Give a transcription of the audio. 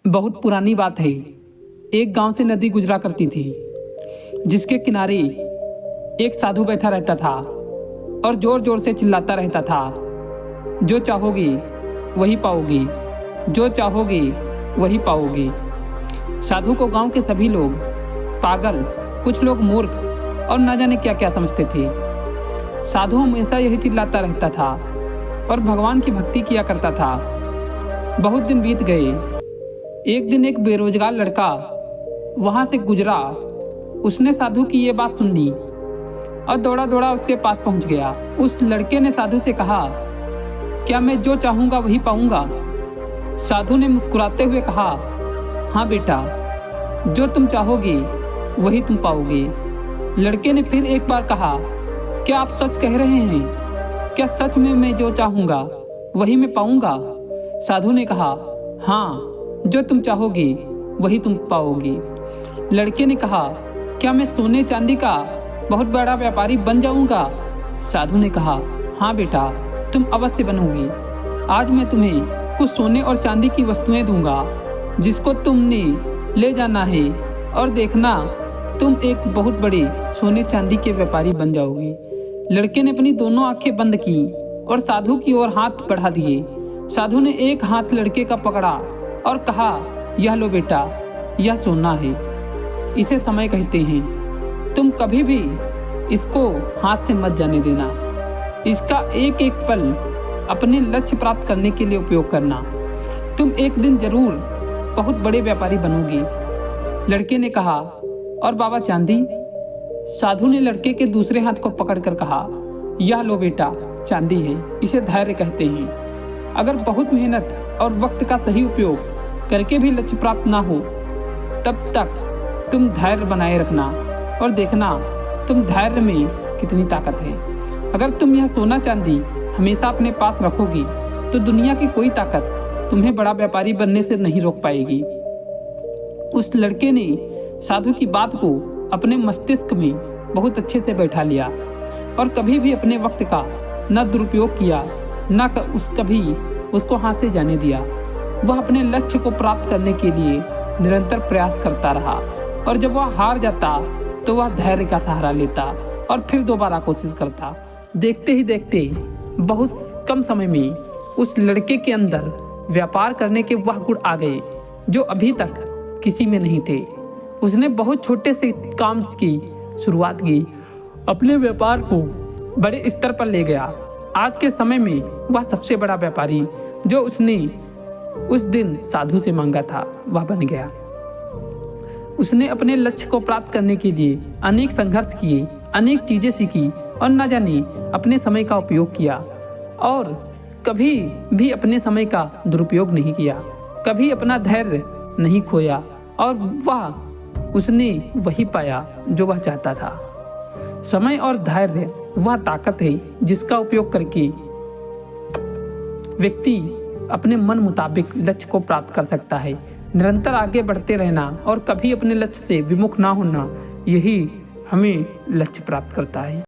बहुत पुरानी बात है। एक गांव से नदी गुजरा करती थी, जिसके किनारे एक साधु बैठा रहता था और जोर जोर से चिल्लाता रहता था, जो चाहोगी वही पाओगी, जो चाहोगी वही पाओगी। साधु को गांव के सभी लोग पागल, कुछ लोग मूर्ख और न जाने क्या क्या समझते थे। साधु हमेशा यही चिल्लाता रहता था और भगवान की भक्ति किया करता था। बहुत दिन बीत गए। एक दिन एक बेरोजगार लड़का वहां से गुजरा। उसने साधु की ये बात सुन ली और दौड़ा दौड़ा उसके पास पहुंच गया। उस लड़के ने साधु से कहा, क्या मैं जो चाहूंगा वही पाऊंगा? साधु ने मुस्कुराते हुए कहा, हाँ बेटा, जो तुम चाहोगे वही तुम पाओगे। लड़के ने फिर एक बार कहा, क्या आप सच कह रहे हैं? क्या सच में मैं जो चाहूंगा वही मैं पाऊंगा? साधु ने कहा, हाँ, जो तुम चाहोगे वही तुम पाओगे। लड़के ने कहा, क्या मैं सोने चांदी का बहुत बड़ा व्यापारी बन जाऊंगा? साधु ने कहा, हाँ बेटा, तुम अवश्य बनोगी। आज मैं तुम्हें कुछ सोने और चांदी की वस्तुएं दूंगा, जिसको तुमने ले जाना है और देखना तुम एक बहुत बड़े सोने चांदी के व्यापारी बन जाओगी। लड़के ने अपनी दोनों आंखें बंद की और साधु की ओर हाथ बढ़ा दिए। साधु ने एक हाथ लड़के का पकड़ा और कहा, यह लो बेटा, यह सोना है, इसे समय कहते हैं। तुम कभी भी इसको हाथ से मत जाने देना। इसका एक एक पल अपने लक्ष्य प्राप्त करने के लिए उपयोग करना। तुम एक दिन जरूर बहुत बड़े व्यापारी बनोगे। लड़के ने कहा, और बाबा चांदी? साधु ने लड़के के दूसरे हाथ को पकड़कर कहा, यह लो बेटा, चांदी है, इसे धैर्य कहते हैं। अगर बहुत मेहनत और वक्त का सही उपयोग करके भी लक्ष्य प्राप्त ना हो, तब तक तुम धैर्य बनाए रखना और देखना तुम धैर्य में कितनी ताकत है। अगर तुम यह सोना चांदी हमेशा अपने पास रखोगी तो दुनिया की कोई ताकत तुम्हें बड़ा व्यापारी बनने से नहीं रोक पाएगी। उस लड़के ने साधु की बात को अपने मस्तिष्क में बहुत अच्छे से बैठा लिया और कभी भी अपने वक्त का न दुरुपयोग किया, न कभी उसको हाथ से जाने दिया। वह अपने लक्ष्य को प्राप्त करने के लिए निरंतर प्रयास करता रहा और जब वह हार जाता तो वह धैर्य का सहारा लेता और फिर दोबारा कोशिश करता। देखते ही देखते बहुत कम समय में उस लड़के के अंदर व्यापार करने के वह गुण आ गए जो अभी तक किसी में नहीं थे। उसने बहुत छोटे से काम की शुरुआत की, अपने व्यापार को बड़े स्तर पर ले गया। आज के समय में वह सबसे बड़ा व्यापारी जो उसने उस दिन साधु से मांगा था वह बन गया। उसने अपने लक्ष्य को प्राप्त करने के लिए अनेक संघर्ष किए, अनेक चीजें सीखी और न जाने अपने समय का उपयोग किया और कभी भी अपने समय का दुरुपयोग नहीं किया, कभी अपना धैर्य नहीं खोया और उसने वही पाया जो वह चाहता था। समय और धैर्य वह ताकत है जिसका उपयोग करके व्यक्ति अपने मन मुताबिक लक्ष्य को प्राप्त कर सकता है। निरंतर आगे बढ़ते रहना और कभी अपने लक्ष्य से विमुख ना होना, यही हमें लक्ष्य प्राप्त करता है।